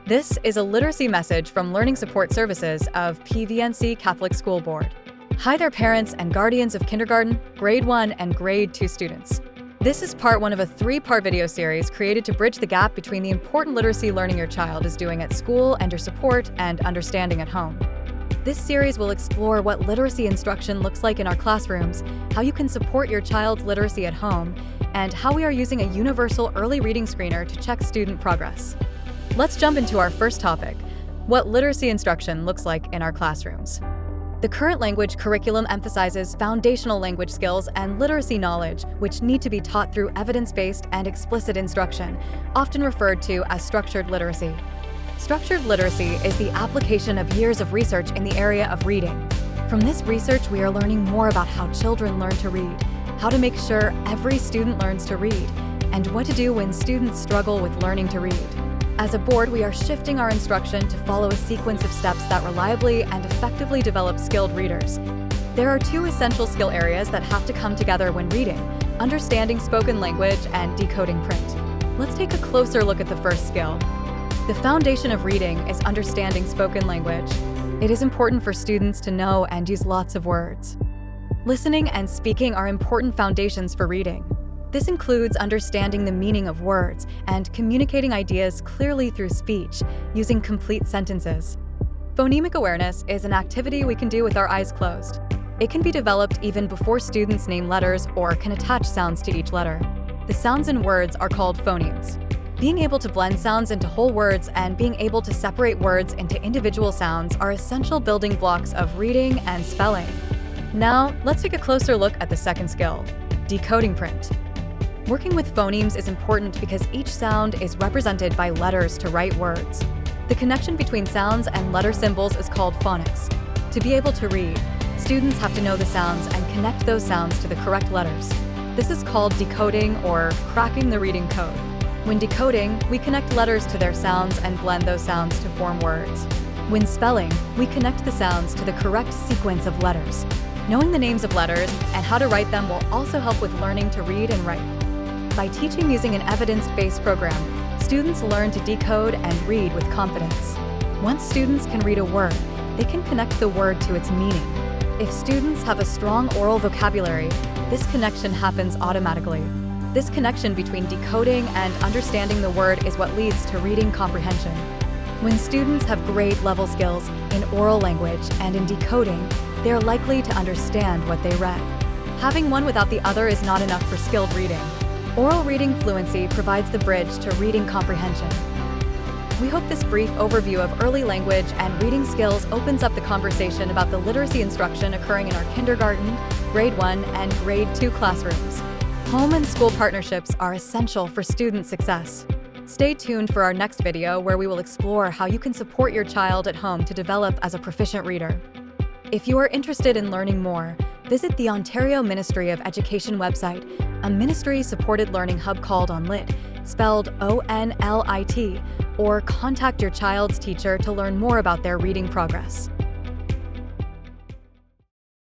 This is a literacy message from Learning Support Services of PVNC Catholic School Board. Hi there, parents and guardians of kindergarten, grade 1, and grade 2 students. This is part 1 of a 3-part video series created to bridge the gap between the important literacy learning your child is doing at school and your support and understanding at home. This series will explore what literacy instruction looks like in our classrooms, how you can support your child's literacy at home, and how we are using a universal early reading screener to check student progress. Let's jump into our first topic, what literacy instruction looks like in our classrooms. The current language curriculum emphasizes foundational language skills and literacy knowledge, which need to be taught through evidence-based and explicit instruction, often referred to as structured literacy. Structured literacy is the application of years of research in the area of reading. From this research, we are learning more about how children learn to read, how to make sure every student learns to read, and what to do when students struggle with learning to read. As a board, we are shifting our instruction to follow a sequence of steps that reliably and effectively develop skilled readers. There are 2 essential skill areas that have to come together when reading: understanding spoken language and decoding print. Let's take a closer look at the first skill. The foundation of reading is understanding spoken language. It is important for students to know and use lots of words. Listening and speaking are important foundations for reading. This includes understanding the meaning of words and communicating ideas clearly through speech, using complete sentences. Phonemic awareness is an activity we can do with our eyes closed. It can be developed even before students name letters or can attach sounds to each letter. The sounds in words are called phonemes. Being able to blend sounds into whole words and being able to separate words into individual sounds are essential building blocks of reading and spelling. Now, let's take a closer look at the second skill, decoding print. Working with phonemes is important because each sound is represented by letters to write words. The connection between sounds and letter symbols is called phonics. To be able to read, students have to know the sounds and connect those sounds to the correct letters. This is called decoding or cracking the reading code. When decoding, we connect letters to their sounds and blend those sounds to form words. When spelling, we connect the sounds to the correct sequence of letters. Knowing the names of letters and how to write them will also help with learning to read and write. By teaching using an evidence-based program, students learn to decode and read with confidence. Once students can read a word, they can connect the word to its meaning. If students have a strong oral vocabulary, this connection happens automatically. This connection between decoding and understanding the word is what leads to reading comprehension. When students have grade-level skills in oral language and in decoding, they are likely to understand what they read. Having one without the other is not enough for skilled reading. Oral reading fluency provides the bridge to reading comprehension. We hope this brief overview of early language and reading skills opens up the conversation about the literacy instruction occurring in our kindergarten, grade 1, and grade 2 classrooms. Home and school partnerships are essential for student success. Stay tuned for our next video where we will explore how you can support your child at home to develop as a proficient reader. If you are interested in learning more, visit the Ontario Ministry of Education website, a ministry-supported learning hub called ONLIT, spelled ONLIT, or contact your child's teacher to learn more about their reading progress.